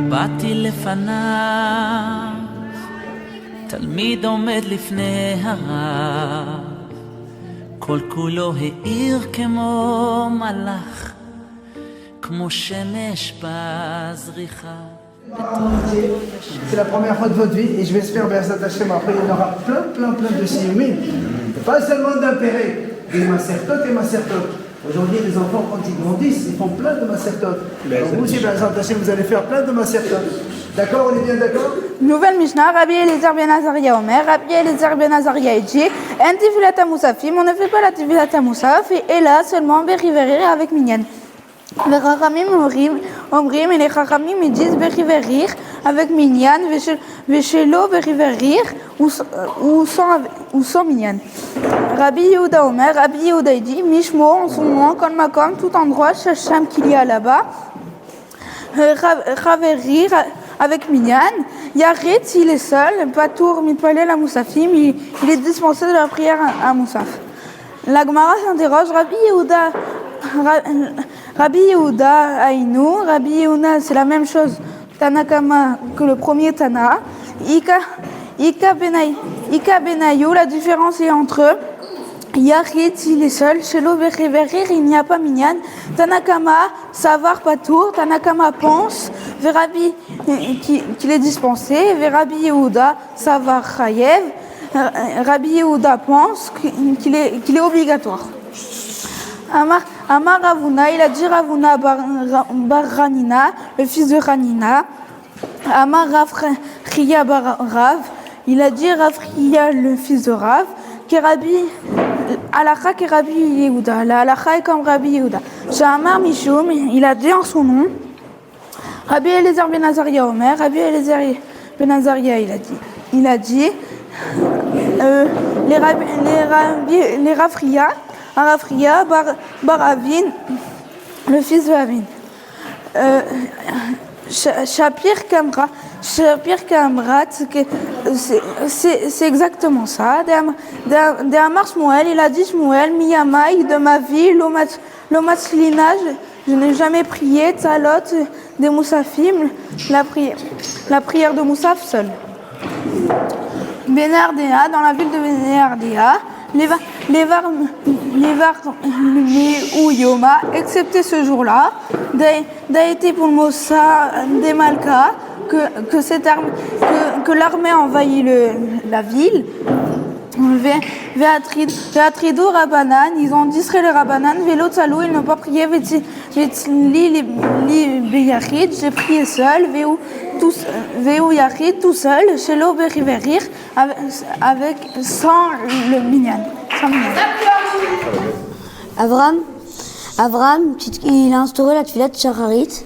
באתי לפניו, תלמיד עומד לפני הרב, כל כולו האיר כמו מלאך, כמו שמש בזריחה. C'est la première fois de votre vie et je vais espérer bien s'attacher, mais après il y en aura plein de sioumin. Pas seulement d'impérés, des macertotes et macertotes. Aujourd'hui, les enfants, quand ils grandissent, ils font plein de macertotes. Vous aussi, bien s'attacher, vous allez faire plein de macertotes. D'accord, on est bien d'accord? Nouvelle Mishnah, Rabbi Eliezer ben Azaria Omer, Rabbi Eliezer ben Azaria dit en tifilat Musafim, on ne fait pas la tifilat Musaf, et là seulement Beriverir avec Minyan. Les Chachamim omrim, et les Chachamim ils disent Beriverir avec Minyan, Veshelo Beriverir ou sans Minyan. Rabbi Yehuda Omer, Rabbi Yehuda dit Mishmo en son nom, Kol Makom, tout endroit, Shacham qu'il y a là-bas, Chaverir avec Minyan, Yarit s'il est seul, Patour Mitpalel à Moussafim, il est dispensé de la prière à Moussaf. La Gemara s'interroge, Rabbi Yehuda Aïnou, Rabbi Yehuda c'est la même chose, Tanakama que le premier Tana, Ika Benayou, la différence est entre eux, Yachid, il est seul, Shelo Bechiverir, il n'y a pas Minyan, Tanakama, Savar Patour, Tanakama pense, Verabi, qu'il est dispensé, Verabi Yehuda, Savar Chayev, Rabbi Yehuda pense qu'il est obligatoire. Amar Ravuna, il a dit Ravuna bar Ranina, le fils de Ranina, Amar Rav Chia bar Rav, il a dit Rav Chia, le fils de Rav, Kerabi, Alakha Kerabi Yehuda, la Alakha est comme Rabbi Yehuda. Shamar Mishum, il a dit en son nom, Rabbi Eliezer ben Azaria Omer, Rabbi Eliezer ben Azaria, il a dit les Rafria, Rafria bar Avin, le fils de Avin. Shapir Kamrat, c'est exactement ça. De Amar Shmuel, il a dit Shmuel, Miyamai, de ma vie, l'omatzlina, je n'ai jamais prié, Tzalot, des Moussafim, la prière de Moussaf seule. Benardea, dans la ville de Benardea, ou Yoma, excepté ce jour-là, d'aïté pour Mossa des Malka, que l'armée envahit la ville. Veatrido Rabanan, ils ont distrait les Rabanan, Vélo Tzalou, ils n'ont pas prié, li Beyachid, j'ai prié seul, Véou Yachid, tout seul, Shelo Beriverir, sans le Minyan. Avraham, il a instauré la tfilat Shacharit.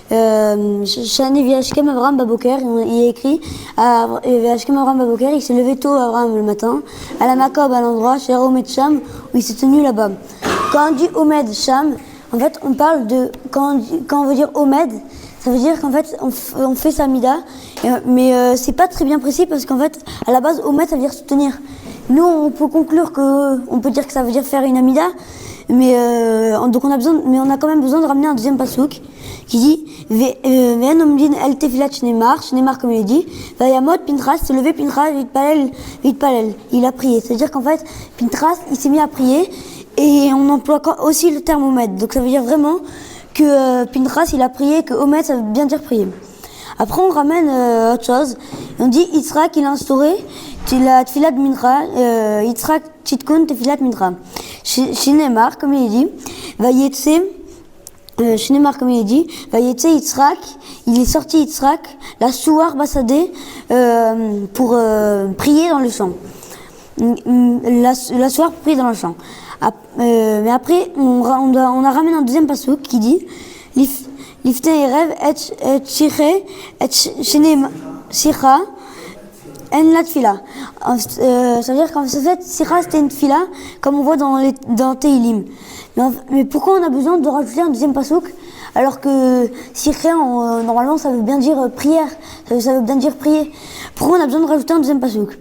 Shani Viashkem Avraham Baboker, il a écrit Viashkem Avraham Baboker, il s'est levé tôt Avraham le matin, à la Makob, à l'endroit, chez Omed Sham, où il s'est tenu là-bas. Quand on dit Omed Sham, en fait, on parle de. Quand on veut dire Omed, ça veut dire qu'en fait, on fait sa mida, mais c'est pas très bien précis parce qu'en fait, à la base, Omed, ça veut dire se tenir. Nous, on peut conclure on peut dire que ça veut dire faire une amida, mais donc on a quand même besoin de ramener un deuxième pasouk qui dit Ve'en omdin el tefilat shnemar comme il dit, Vayamot Pintras, s'est levé Pintras, vitpalel, il a prié. C'est-à-dire qu'en fait, Pintras, il s'est mis à prier et on emploie aussi le terme Omed. Donc ça veut dire vraiment que Pintras, il a prié, que Omed, ça veut bien dire prier. Après, on ramène autre chose. On dit Yitzhak, il a instauré la tfilat mincha, Yitzhak titkun tefilat mincha. Shinemar, comme il dit, Vayetse, Shinemar, comme il dit, Vayetse Yitzhak, il est sorti Yitzhak, la souar basadé, pour prier dans le champ. La souar pour prier dans le champ. Mais après, on a ramené un deuxième passouk qui dit Lifte Erev et Shire et Shira en la tfila. Ça veut dire qu'en fait, Shira c'était une tfila, comme on voit dans Teilim. Mais pourquoi on a besoin de rajouter un deuxième pasouk alors que Shira, normalement, ça veut bien dire prière, ça veut bien dire prier. Pourquoi on a besoin de rajouter un deuxième pasouk?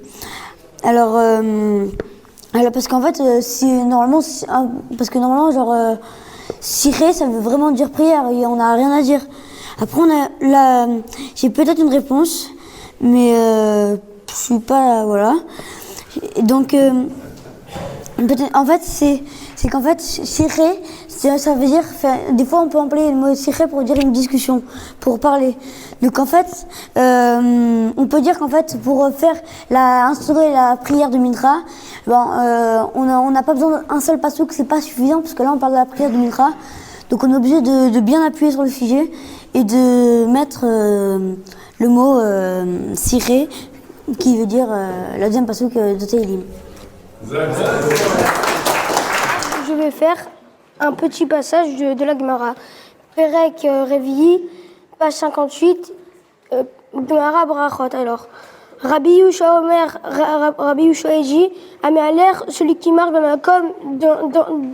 Alors, parce qu'en fait, normalement, genre, Siré, ça veut vraiment dire prière, et on n'a rien à dire. Après, j'ai peut-être une réponse, mais je suis pas, voilà. Donc, en fait, c'est qu'en fait, siré, ça veut dire, des fois on peut employer le mot siré pour dire une discussion, pour parler. Donc en fait, on peut dire qu'en fait, pour instaurer la prière de Mincha, on n'a pas besoin d'un seul pasouk, c'est pas suffisant, parce que là on parle de la prière de Mincha. Donc on est obligé de bien appuyer sur le sujet et de mettre le mot siré, qui veut dire la deuxième pasouk de Tehillim. Je vais faire un petit passage de la Gemara. Perek Revi'i, page 58, Gemara Brachot. Alors, Rabbi Yusha Omer, Rabbi Yusha dit, Améaler, celui qui marche dans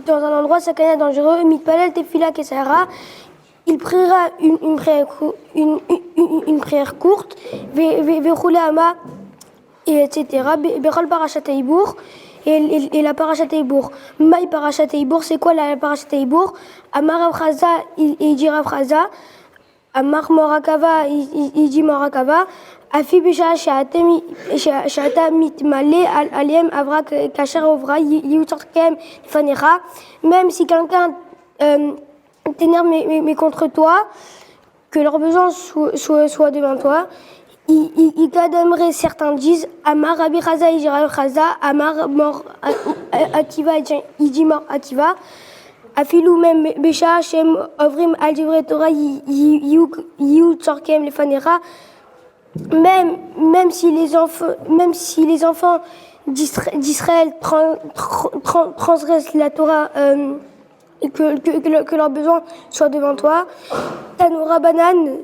un endroit sakana dangereux, Mitpalel Tefila Kesara, il priera une prière courte, Vechoule Ama, et etc. Berol Parashat Eibour. Et la Parashat Eibour. Maï Parashat Eibour, c'est quoi la Parashat Eibour? Amar Rav Chaza, il dit Rav Chaza. Amar Morakava, il dit Morakava. Afi Bisha Shata Mitmale Aliem Avra Kasher Ovra Yutorkem Fanecha. Même si quelqu'un t'énerve mais contre toi, que leurs besoins soient devant toi. Il kademrait, certains disent, Amar Rabbi Chaza, il dit Rabbi Chaza, Amar Mor Akiva, il dit Mor Akiva, Afilou même Besha, Shem Ovrim Al Divrei Torah, Yiou Tzorkem Lefanera, même si les enfants d'Israël transgressent la Torah, et que leurs besoins soient devant toi, Tanoura Banane,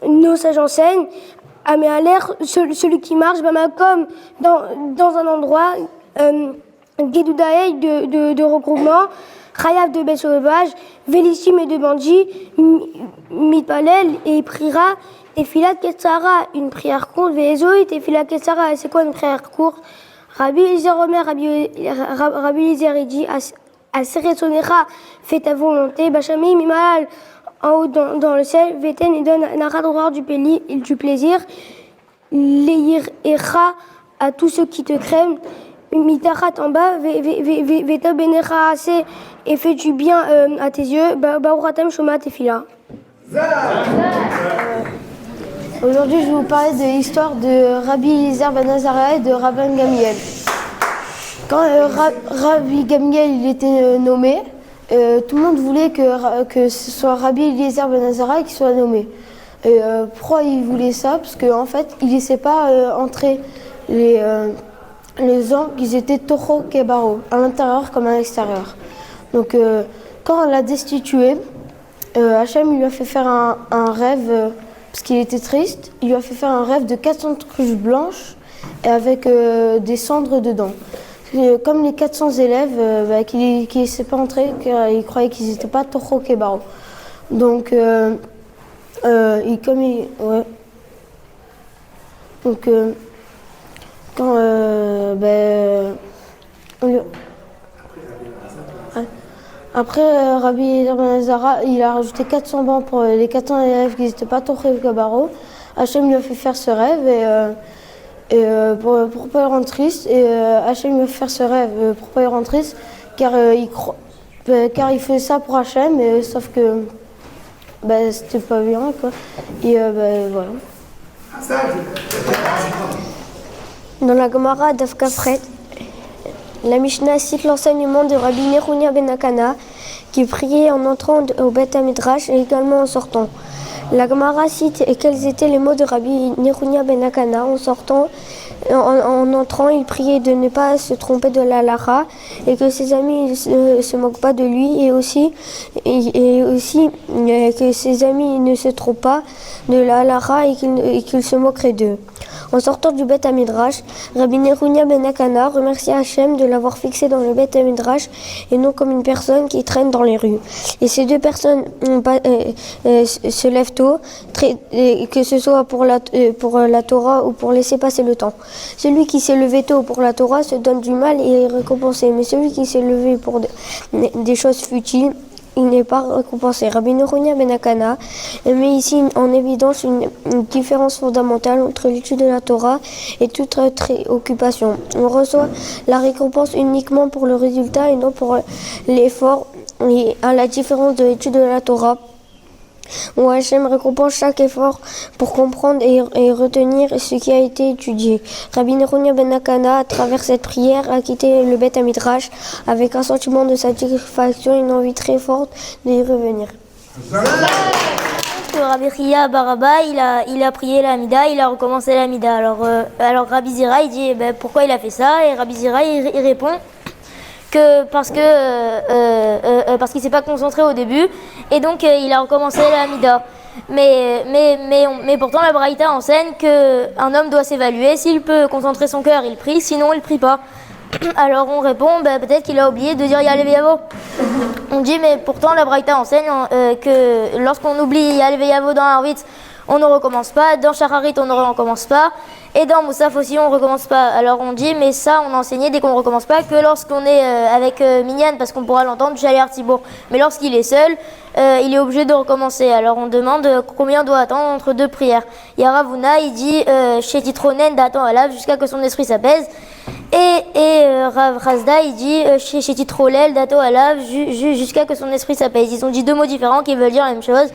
nos sages enseignent, Améaler, celui qui marche, comme dans un endroit, Gedoudaï de regroupement, Chayav de bêtes sauvages, Vélissim et de bandits, Mitpalel, et il priera, Tefilat Ketsara, une prière courte, Vézoï, Tefilat Ketsara, c'est quoi une prière courte? Rabbi Eliezer Omer, Rabbi Eliezer, il dit, Aseresonecha, fais ta volonté, Bachami, Mimal, en haut dans le ciel, Veten et donne Nara droit du plaisir, Leir Echa à tous ceux qui te craignent, Mitachat en bas, Veta Benecha assez et fais du bien à tes yeux, Baouratam Shoma Tefila. Aujourd'hui, je vais vous parler de l'histoire de Rabbi Eliezer ben Azariah et de Rabban Gamliel. Quand Rabbi Gamliel il était nommé, tout le monde voulait que ce soit Rabbi Eliezer ben Azariah qui soit nommé. Et pourquoi il voulait ça? Parce qu'en fait, il ne laissait pas entrer les gens qui étaient Toho Kebaro, à l'intérieur comme à l'extérieur. Donc, quand on l'a destitué, Hachem lui a fait faire un rêve, parce qu'il était triste, il lui a fait faire un rêve de 400 cruches blanches et avec des cendres dedans. Comme les 400 élèves qui ne laissaient pas entrer, ils croyaient qu'ils n'étaient pas Toho Kebaro. Donc, après, Rabbi Eliezer ben Azariah, il a rajouté 400 bancs pour les 400 élèves qui n'étaient pas Toho Kebaro. Hachem lui a fait faire ce rêve pour pas le rendre triste. Et Hachem lui a fait faire ce rêve pour pas le rendre triste, car il faisait ça pour Hachem, sauf que c'était pas bien, quoi. Et voilà. Dans la Gemara Daf Kafret, la Mishnah cite l'enseignement de Rabbi Nehunia ben Akana qui priait en entrant au Beth Midrash et également en sortant. La Gemara cite quels étaient les mots de Rabbi Nehunia ben Akana en sortant. En entrant, il priait de ne pas se tromper de la halakha et que ses amis ne se moquent pas de lui et aussi que ses amis ne se trompent pas de la halakha et qu'ils se moqueraient d'eux. En sortant du Beth Midrash, Rabbi Nehunia ben Akana remercie Hachem de l'avoir fixé dans le Beth Midrash et non comme une personne qui traîne dans les rues. Et ces deux personnes se lèvent tôt, que ce soit pour la Torah ou pour laisser passer le temps. Celui qui s'est levé tôt pour la Torah se donne du mal et est récompensé, mais celui qui s'est levé pour des choses futiles il n'est pas récompensé. Rabbi Nehoria ben Akana met ici en évidence une différence fondamentale entre l'étude de la Torah et toute autre occupation. On reçoit la récompense uniquement pour le résultat et non pour l'effort. Et à la différence de l'étude de la Torah, où Hachem récompense chaque effort pour comprendre et retenir ce qui a été étudié. Rabbi Nehoria ben Akana, à travers cette prière, a quitté le Beth Midrash avec un sentiment de satisfaction et une envie très forte d'y revenir. Rabbi Chia Baraba, il a prié l'Amida, il a recommencé l'Amida. Alors Rabbi Zira, il dit pourquoi il a fait ça, et Rabbi Zira, il répond que parce qu'il s'est pas concentré au début, et donc il a recommencé l'Amida. Mais pourtant la Braïta enseigne qu'un homme doit s'évaluer. S'il peut concentrer son cœur, il prie, sinon il prie pas. Alors on répond, peut-être qu'il a oublié de dire Ya'aleh V'yavo. On dit, mais pourtant la Braïta enseigne que lorsqu'on oublie Ya'aleh V'yavo dans Arvit, on ne recommence pas, dans Shacharit on ne recommence pas, et dans Moussaf aussi on ne recommence pas. Alors on dit, mais ça on a enseigné dès qu'on ne recommence pas que lorsqu'on est avec Minyan, parce qu'on pourra l'entendre, Shalei Artibour. Mais lorsqu'il est seul, il est obligé de recommencer. Alors on demande combien on doit attendre entre deux prières. Yaravuna, il dit chez Titronen d'attendre à l'ave jusqu'à que son esprit s'apaise. Et Rav Razda, il dit chez Titrolel d'attendre à l'ave jusqu'à que son esprit s'apaise. Ils ont dit deux mots différents qui veulent dire la même chose.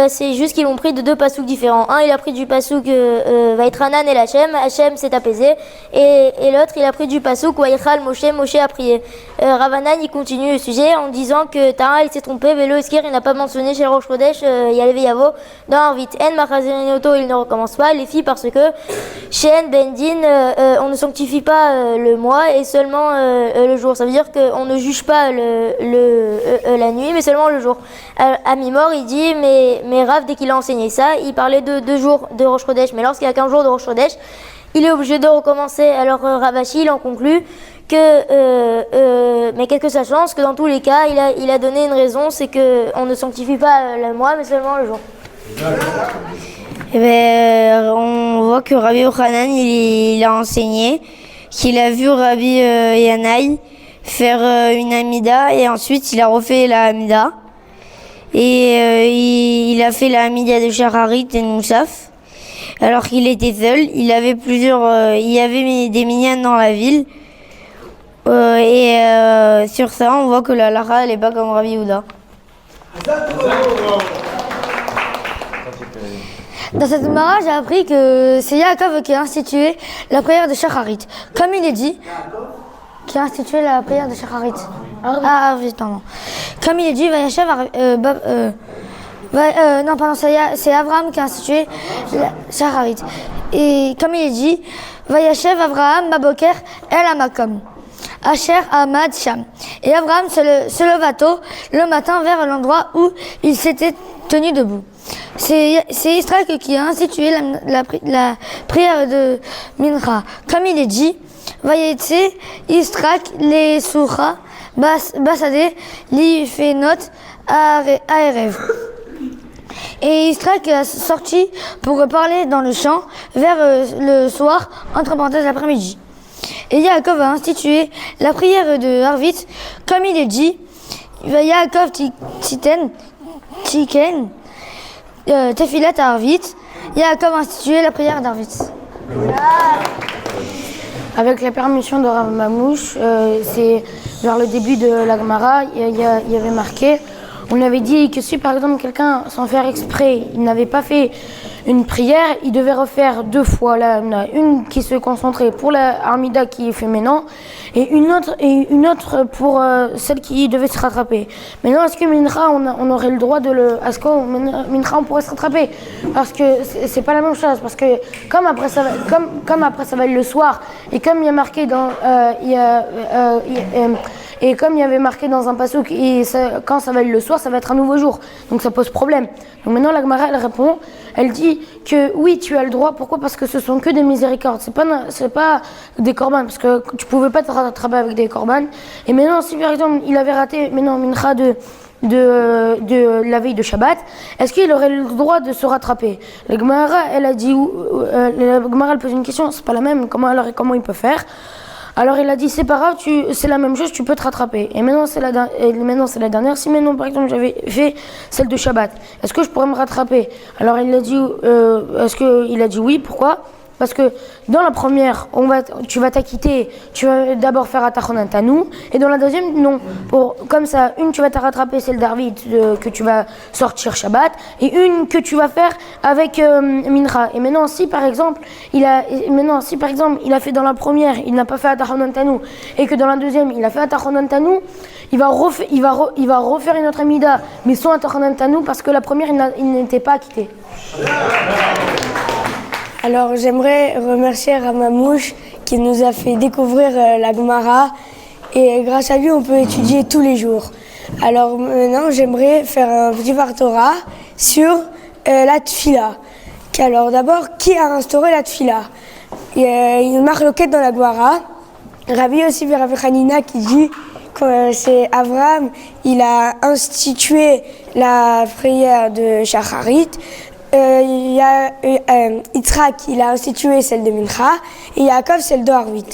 C'est juste qu'ils l'ont pris de deux pasouks différents. Un, il a pris du pasouk Vaïtranan et Hachem s'est apaisé, et l'autre, il a pris du pasouk Vaïchal Moshe a prié. Ravanan, il continue le sujet en disant que Tara, il s'est trompé, Vélo Iskir, il n'a pas mentionné chez le Rosh Chodesh Ya'aleh V'yavo dans Arvit. En Machazenoto, il ne recommence pas, les filles, parce que chez En Bendin, on ne sanctifie pas le mois et seulement le jour. Ça veut dire qu'on ne juge pas la nuit, mais seulement le jour. À mi-mort, il dit, mais Rav, dès qu'il a enseigné ça, il parlait de 2 jours de Rosh Chodesh. Mais lorsqu'il y a 15 jours de Rosh Chodesh, il est obligé de recommencer. Alors Ravashi, il en conclut mais quelle que soit sa chance, que dans tous les cas, il a donné une raison, c'est qu'on ne sanctifie pas le mois, mais seulement le jour. On voit que Rabbi Yochanan, il a enseigné qu'il a vu Rabbi Yanaï faire une Amida, et ensuite il a refait la Amida. Et il a fait la Amida de Shacharit et de Moussaf. Alors qu'il était seul, il y avait des minyan dans la ville. Sur ça, on voit que la Lara, elle n'est pas comme Rabbi Yehuda. Dans cette Mara, j'ai appris que c'est Yaakov qui a institué la prière de Shacharit. Comme il est dit, qui a institué la prière de Shacharit. Pardon. Comme il est dit, c'est Abraham qui a institué Shacharit. Et comme il est dit, Vayashev Abraham Baboker El Amakom, Asher Ahmad Sham. Et Abraham se leva tôt le matin vers l'endroit où il s'était tenu debout. C'est Israël qui a institué la prière de Mincha. Comme il est dit, Vayetse Istrak le Soura Basade li Fenot Aerev. Et Istrak est sorti pour parler dans le champ vers le soir, entre parenthèses l'après-midi. Et Yaakov a institué la prière de Arvit, comme il est dit, Yaakov Tiken Tefilat Arvit. Yaakov a institué la prière d'Arvit. Avec la permission de Rav Mamouche, c'est vers le début de la Gemara, il y avait marqué, on avait dit que si par exemple quelqu'un, sans faire exprès, il n'avait pas fait une prière, il devait refaire 2 fois une qui se concentrait pour la Armida qui est fait maintenant, et une autre pour celle qui devait se rattraper. Maintenant, est-ce que Mincha, on aurait le droit est-ce que Mincha, on pourrait se rattraper? Parce que c'est pas la même chose, parce que comme après ça va être le soir, et comme il y a marqué dans et comme il y avait marqué dans un passouk, quand ça va être le soir, ça va être un nouveau jour. Donc ça pose problème. Donc maintenant la Gemara, elle répond, elle dit que oui, tu as le droit. Pourquoi? Parce que ce sont que des miséricordes. C'est pas des korbanes, parce que tu pouvais pas te rattraper avec des korbanes. Et maintenant, si par exemple il avait raté Mincha de la veille de Shabbat, est-ce qu'il aurait le droit de se rattraper? La Gemara, elle a dit, la Gemara, elle pose une question, c'est pas la même. Comment il peut faire? Alors il a dit c'est pas grave, c'est la même chose, tu peux te rattraper. Et maintenant c'est la dernière. Si maintenant par exemple j'avais fait celle de Shabbat, est-ce que je pourrais me rattraper? Alors il a dit il a dit oui, pourquoi? Parce que dans la première, tu vas t'acquitter, tu vas d'abord faire Atachonan Tanou, et dans la deuxième, non. Comme ça, une, tu vas te rattraper, celle d'Arvit, que tu vas sortir Shabbat, et une que tu vas faire avec Mincha. Et maintenant, si par exemple, il a fait dans la première, il n'a pas fait Atachonan Tanou, et que dans la deuxième, il a fait Atachonan Tanou, il va refaire une autre Amida, mais sans Atachonan Tanou, parce que la première, il n'était pas acquitté. Alors j'aimerais remercier Ramamouche qui nous a fait découvrir la Gemara et grâce à lui on peut étudier tous les jours. Alors maintenant j'aimerais faire un petit Vartora sur la Tfila. Alors d'abord, qui a instauré la Tfila? Il y a une marloquette dans la Gemara. Rabbi Yossi ben Rabbi Hanina qui dit que c'est Abraham, il a institué la prière de Shacharit. Il y a Yitzhak, il a institué celle de Mincha, et Yaakov celle de Arvit.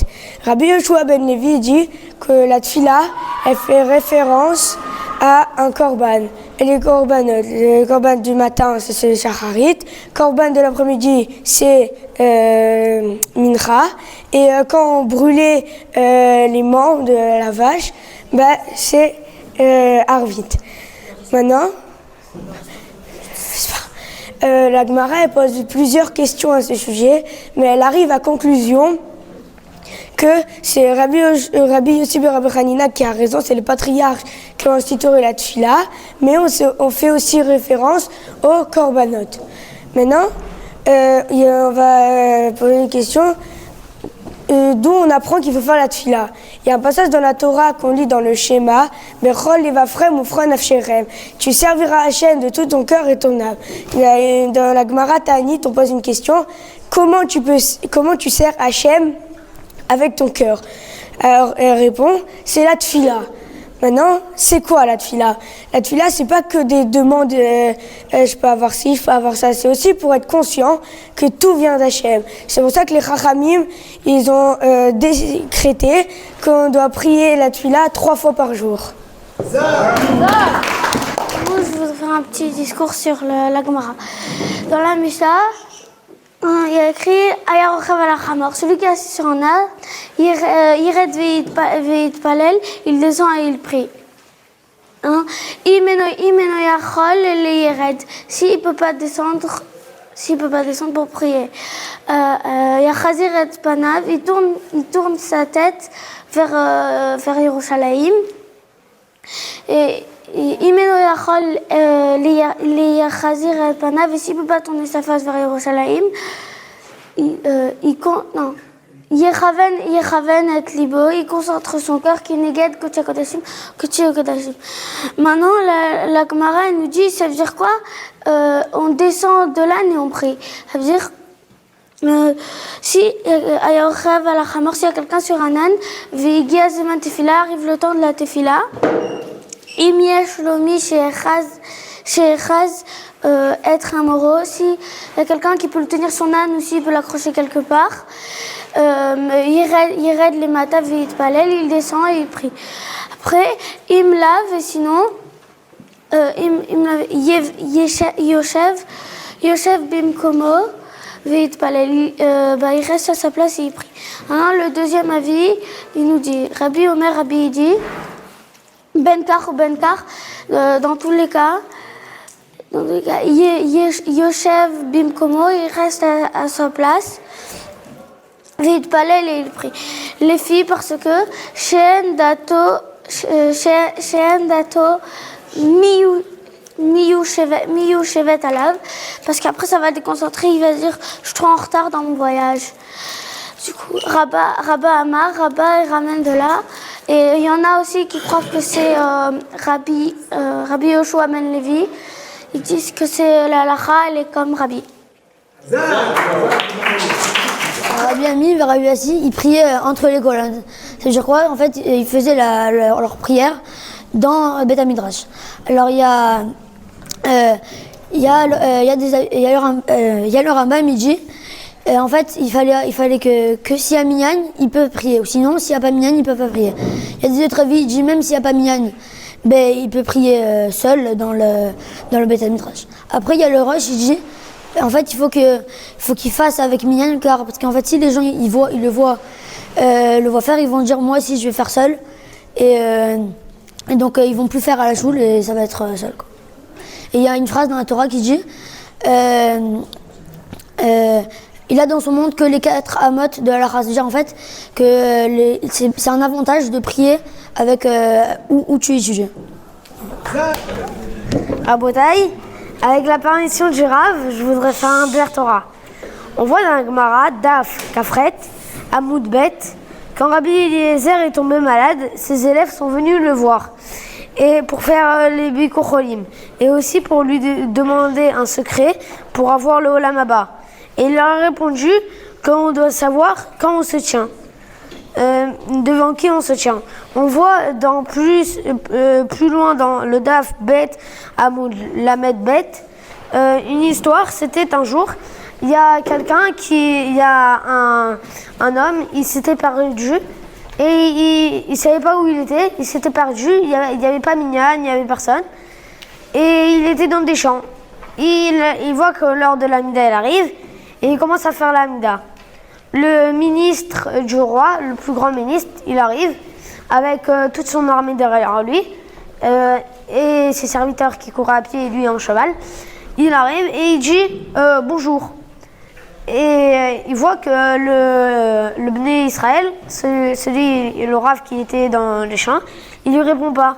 Rabbi Yoshua ben Levi dit que la Tfila, elle fait référence à un korban. Et les korbanot, le korban du matin, c'est le Shacharit, le korban de l'après-midi, c'est Mincha, et quand on brûlait les membres de la vache, c'est Arvit. Maintenant, la Gemara elle pose plusieurs questions à ce sujet, mais elle arrive à conclusion que c'est Rabbi Yossi ben Rabbi Hanina qui a raison, c'est le patriarche qui a institué la Tfila, mais on fait aussi référence aux korbanot. Maintenant, on va poser une question. D'où on apprend qu'il faut faire la Tfila. Il y a un passage dans la Torah qu'on lit dans le schéma, Bechol levavchem ufran nafsherem. Tu serviras Hachem de tout ton cœur et ton âme. Dans la Gemara Ta'anit, on pose une question. Comment tu sers Hachem avec ton cœur? Alors elle répond, c'est la Tfila. Maintenant, c'est quoi la Tfila? La Tfila, c'est pas que des demandes, je peux avoir ci, je peux avoir ça. C'est aussi pour être conscient que tout vient d'Hachem. C'est pour ça que les Chachamim, ils ont décrété qu'on doit prier la Tfila 3 fois par jour. Moi, je voudrais faire un petit discours sur la Gemara. Dans la Mishnah, il y a écrit Ayarochav al-Chamor. Celui qui est assis sur un âne, Yired ve'itpalel, il descend et il prie. Imeno yachol le Yired. S'il ne peut pas descendre pour prier. Yachazir et panav, il tourne sa tête vers Yerushalayim. Et Imeno yachol le Yachazir et panav, et s'il ne peut pas tourner sa face vers Yerushalayim, Yechaven et libo, il concentre son cœur qui néged Kodesh Kodashim. Maintenant, la Gemara nous dit, ça veut dire quoi? On descend de l'âne et on prie. Ça veut dire, si Ayarochav al-Chamor, s'il y a quelqu'un sur un âne, Ve'higia zeman tefila, arrive le temps de la tefila. Im yesh lomi she'echaz être un moro, si il y a quelqu'un qui peut le tenir son âne ou s'il peut l'accrocher quelque part, Yired les mata ve'itpalel, il descend et il prie. Après, il me lave et sinon, Yoshev bimkomo ve'itpalel, il reste à sa place et il prie. Maintenant, le deuxième avis, il nous dit, Rabbi Omer, Rabbi il dit, Benkar ou Benkar, dans tous les cas, Yoshev bimkomo, il reste à sa place. Vite palais et il prie. Les filles parce que She'en dato miyu shevet alav, parce qu'après ça va déconcentrer, il va dire je suis trop en retard dans mon voyage. Du coup, Rabba Amar, Rabba il ramène de là. Et il y en a aussi qui croient que c'est Rabbi Yoshua ben Levi. Ils disent que c'est la halakha, elle est comme Rabbi. Rabbi Ami et Rabbi Assi, ils priaient entre les colonnes. C'est-à-dire quoi? En fait, ils faisaient leur prière dans Beth Midrash. Alors il y a le Rambam, il dit Et en fait, il fallait que s'il y a minyan, ils peuvent prier. Ou sinon, s'il n'y a pas minyan, ils peuvent pas prier. Il y a des autres avis, il dit même s'il n'y a pas minyan, ben, il peut prier seul dans le Beth Midrash. Après, il y a le Rosh, il dit, en fait, il faut qu'il fasse avec minyan, parce qu'en fait, si les gens le voient faire, ils vont dire, moi aussi, je vais faire seul. Et donc, ils vont plus faire à la choule et ça va être seul, quoi. Et il y a une phrase dans la Torah qui dit, il a dans son monde que les 4 amot de la race. C'est-à-dire en fait que c'est un avantage de prier avec où tu es jugé. À Botaï, avec la permission du Rav, je voudrais faire un Ber Torah. On voit dans la Gemara, Daf, Kafret, Hamoud Bet, quand Rabbi Eliezer est tombé malade, ses élèves sont venus le voir. Et pour faire les Bikur Cholim. Et aussi pour lui demander un secret pour avoir le Olam Haba. Et il leur a répondu qu'on doit savoir quand on se tient. Devant qui on se tient. On voit plus loin dans le Daf Bet, Hamoud Lamed Bet, une histoire. C'était un jour, il y a un homme, il s'était perdu. Et il ne savait pas où il était, il s'était perdu, il n'y avait pas minyan, il n'y avait personne. Et il était dans des champs. Il voit que l'heure de l'Amida elle arrive et il commence à faire l'Amida. Le ministre du roi, le plus grand ministre, il arrive avec toute son armée derrière lui et ses serviteurs qui courent à pied et lui en cheval. Il arrive et il dit bonjour. Et il voit que le Bné Israël, le Rav qui était dans les champs, il lui répond pas.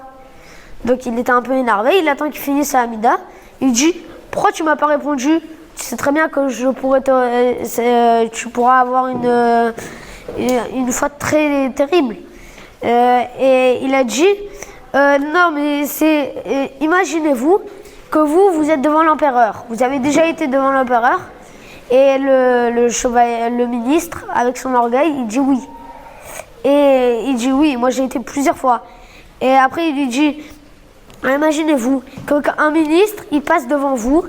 Donc il était un peu énervé, il attend qu'il finisse sa Hamida. Il dit, pourquoi tu m'as pas répondu? Tu sais très bien que tu pourras avoir une faute très terrible. Et il a dit, non mais imaginez-vous que vous êtes devant l'empereur. Vous avez déjà été devant l'empereur. Et le ministre, avec son orgueil, il dit oui. Et il dit oui, moi j'ai été plusieurs fois. Et après il lui dit, imaginez-vous qu'un ministre, il passe devant vous,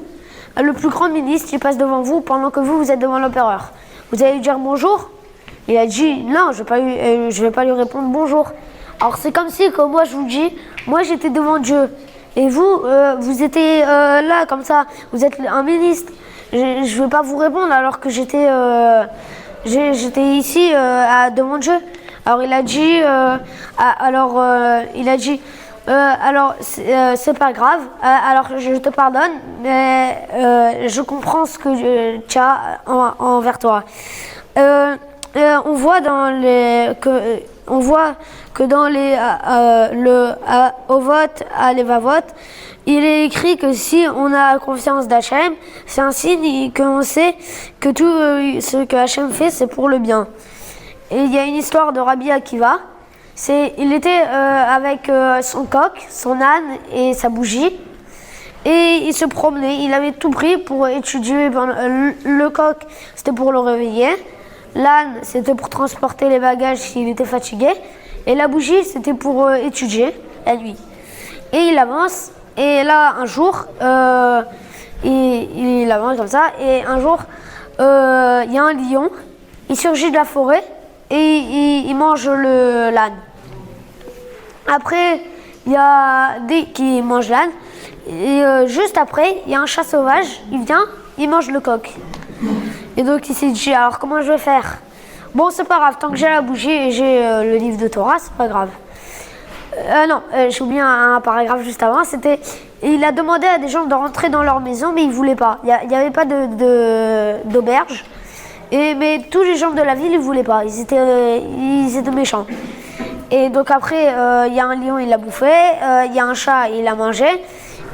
le plus grand ministre, il passe devant vous pendant que vous êtes devant l'empereur. Vous allez lui dire bonjour? Il a dit, non, je vais pas lui répondre bonjour. Alors c'est comme si, comme moi je vous dis, moi j'étais devant Dieu. Et vous étiez là, comme ça, vous êtes un ministre. Je ne vais pas vous répondre alors que j'étais ici devant Dieu. Alors il a dit, alors c'est pas grave, alors je te pardonne, mais je comprends ce que tu as envers toi. On voit que dans le Ovot à l'Evavot, il est écrit que si on a confiance d'Hachem, c'est un signe qu'on sait que tout ce que Hachem fait, c'est pour le bien. Et il y a une histoire de Rabbi Akiva. Il était avec son coq, son âne et sa bougie. Et il se promenait, il avait tout pris pour étudier. Le coq, c'était pour le réveiller. L'âne, c'était pour transporter les bagages s'il était fatigué. Et la bougie, c'était pour étudier la nuit. Et il avance. Et là, un jour, il avance comme ça. Et un jour, il y a un lion. Il surgit de la forêt et il mange l'âne. Après, il y a des qui mangent l'âne. Et juste après, il y a un chat sauvage. Il vient, il mange le coq. Et donc, il s'est dit, alors comment je vais faire? Bon, c'est pas grave, tant que j'ai la bougie et j'ai le livre de Torah, c'est pas grave. Non, j'ai oublié un paragraphe juste avant. Il a demandé à des gens de rentrer dans leur maison, mais ils voulaient pas. Il n'y avait pas d'auberge. Mais tous les gens de la ville, ils voulaient pas. Ils étaient méchants. Et donc après, il y a un lion, il l'a bouffé. Il y a un chat, il l'a mangé.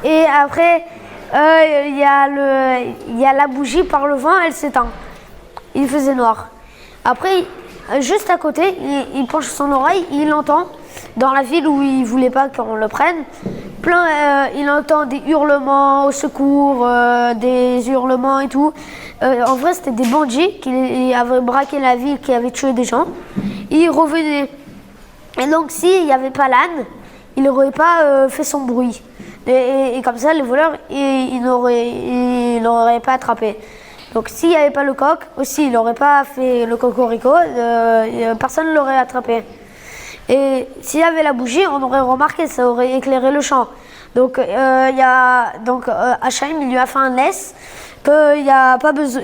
Et après, il y a la bougie par le vent, elle s'éteint. Il faisait noir. Après, juste à côté, il penche son oreille, il entend, dans la ville où il ne voulait pas qu'on le prenne, il entend des hurlements au secours, des hurlements et tout. En vrai, c'était des bandits qui avaient braqué la ville, qui avaient tué des gens. Ils revenaient. Et donc, s'il n'y avait pas l'âne, il n'aurait pas fait son bruit. Et comme ça, les voleurs, ils n'auraient pas attrapé. Donc s'il n'y avait pas le coq, aussi il n'aurait pas fait le cocorico, personne ne l'aurait attrapé. Et s'il y avait la bougie, on aurait remarqué, ça aurait éclairé le champ. Donc Hachem il lui a fait un laisse qu'il n'y a pas besoin,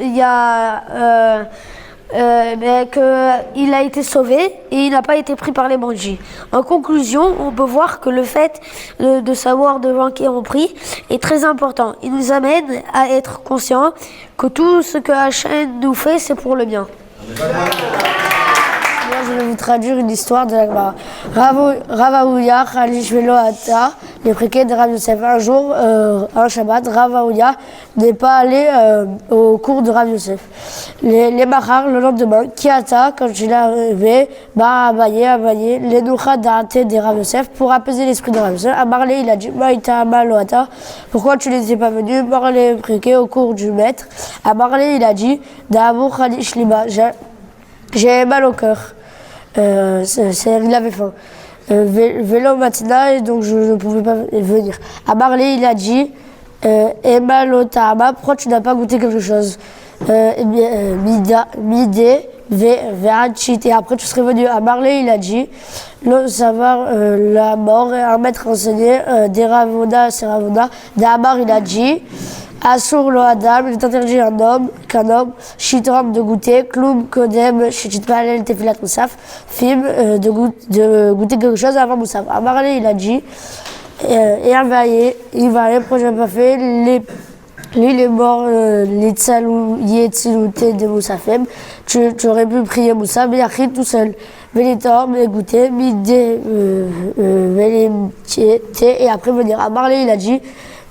qu'il a été sauvé et il n'a pas été pris par les bandits. En conclusion, on peut voir que le fait de savoir devant qui on prie est très important. Il nous amène à être conscients que tout ce que Hachem nous fait, c'est pour le bien. Moi, je vais vous traduire une histoire de la Gemara. Rav Aouya, Khalish Velo Ata, les préquets de Rav Yosef. Un jour, un Shabbat, Rav Aouya n'est pas allé au cours de Rav Yosef. Les Mahar, le lendemain, Kiata, quand il est arrivé, Abaye, les Noucha Da'ate de Rav Yosef, pour apaiser l'esprit de Rav Yosef. À Marley, il a dit, Maïta Amaloata, pourquoi tu n'étais pas venu? Marley préquet au cours du maître. À Marley, il a dit, Da'abou Khalish Liba, j'ai mal au cœur. Il avait faim. Vélo matina, et donc je ne pouvais pas venir. À Marley, il a dit Emalotama, pourquoi tu n'as pas goûté quelque chose? Midé, Ve'achit, et après tu serais venu. À Marley, il a dit le savoir la mort, un maître enseigné, des Ravona, c'est Ravona. D'Amar, il a dit Asur lo Adam, il est interdit qu'un homme, Shitram de goûter, Kloum Kodem, Shitpalel Tefilat Moussaf, Fim de goûter quelque chose avant Moussaf. À Marley, il a dit et un vaillé, il va aller, pourquoi je n'ai pas fait les morts, les Yetzilouté de Moussafem, tu aurais pu prier Moussaf, mais Yachid tout seul. Vélitor, mais goûter, Midé, et après venir. À Marley, il a dit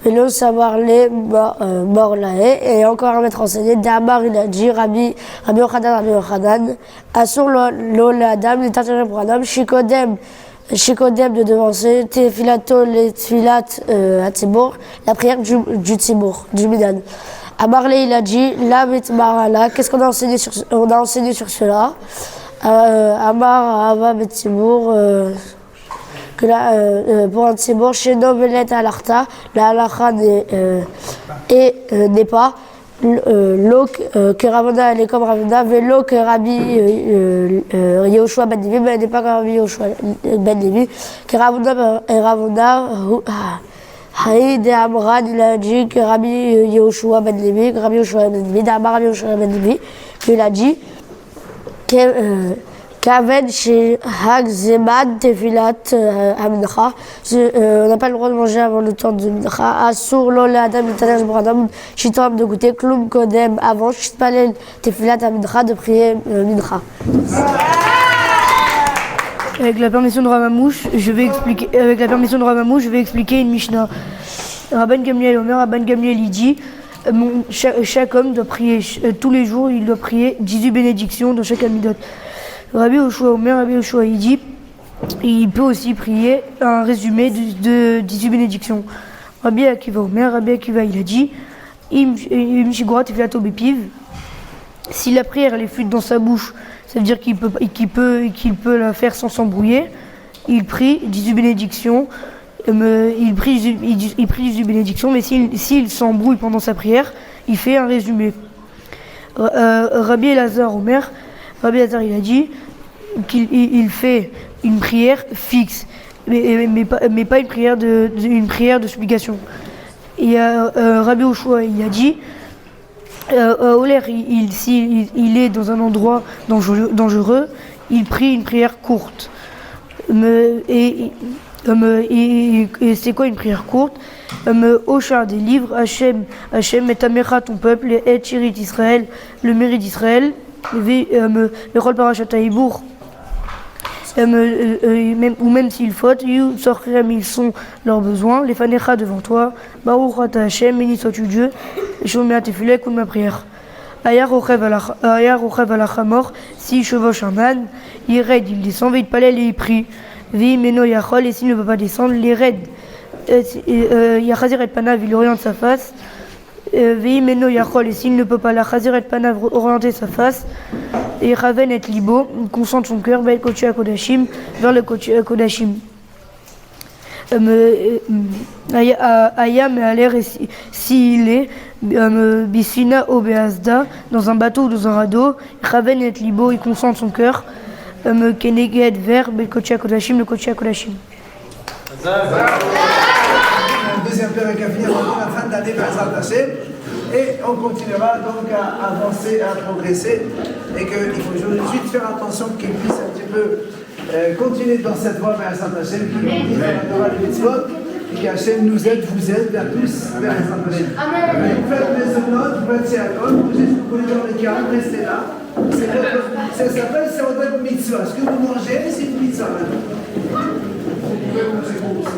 Vélo savoir les morts là et encore un maître enseigné. D'Amar, il a dit Rabbi Yochanan, Asur lo l'Adam, il est interdit pour un homme, Shikodem de devancer, Tefilato, les Tfilat à Tzibour, la prière du Tzibour, du Midan. À Marley, il a dit La Betmarala, qu'est-ce qu'on a enseigné sur cela? Amar Ava Betzibour, que là, pour un Tzibour, chez Novelet Alarta, la halakha n'est pas que Ravona, elle est comme Ravona, vélo que Rabbi Yehoshua ben Levi, mais elle n'est pas comme Rabbi Yehoshua ben Levi, que Ravona et Ravona, Haïd et Amran, il a dit que Rabbi Yehoshua ben Levi, que Rabbi Yehoshua ben Levi, d'Amar Rabbi Yehoshua ben Levi, qu'il a dit Kaven chez Hag Zeman Tefilat Amincha. On n'a pas le droit de manger avant le temps de Mincha. Asur lo l'Adam l'Itaner Bradam, Chitam de goûter, Kloum Kodem avant, Chitpalel Tefilat Amincha, de prier Mincha. Avec la permission de Ramamouche, je vais expliquer une Mishnah. Rabban Gamliel Omer, Rabban Gamliel il dit chaque homme doit prier tous les jours, il doit prier 18 bénédictions dans chaque amidot. Rabbi Yoshua Omer, Rabbi Yoshua il dit il peut aussi prier un résumé de 18 bénédictions. Rabbi Akiva Omer, Rabbi Akiva il a dit si la prière elle est fluide dans sa bouche, ça veut dire qu'il peut la faire sans s'embrouiller. Il prie 18 bénédictions. Il prie 18 bénédictions, mais s'il s'embrouille pendant sa prière, il fait un résumé. Rabbi Elazar Omer, Rabbi Elazar il a dit qu'il fait une prière fixe, mais pas une prière de supplication. Et Rabbi Yoshua il a dit Oler, s'il est dans un endroit dangereux, il prie une prière courte. Et c'est quoi une prière courte? Ocha des livres, Hachem et Tamecha ton peuple, et Chirit Israël, le mérite d'Israël, le rôle parachat Haïbour, ou même s'ils fautent, ils sont leurs besoins, les fanecha devant toi, Baruch ata Hachem, béni sois-tu Dieu, et Shomea tefillah, écoute ma prière. Ayar ochev alachamor, s'il chevauche un âne, il raide, il descend, il palais et il prie. Vi meno yachol, et s'il ne peut pas descendre, il raide. Yachazir et panav, il oriente sa face. Vi meno yachol, et s'il ne peut pas, la chazir et panav, orienter sa face. Et Raven et Libo, concentre son cœur vers le Kodesh HaKodashim, vers le Kodesh HaKodashim. Ayam et Aler, s'il est Bissina au Beazda, dans un bateau ou dans un radeau, Raven et Libo, il concentre son cœur, Keneged verbe, et Kochia Kodashim, le Kochia Kodashim. Un deuxième père qui a fini la fin de l'année, et on continuera donc à avancer, à progresser, et qu'il faut tout de suite faire attention qu'il puisse un petit peu continuer dans cette voie vers Saint Hachem, qui grandit dans la Torah du Mitzvot, et qu'Hachem nous aide, vous aide vers tous vers Saint Hachem. Vous faites les zonotes, vous faites Tziakot, vous coulez dans les câbles, restez là. Ça s'appelle Seodat Mitzvah. Ce que vous mangez, c'est une mitzvah. Vous pouvez manger vous aussi.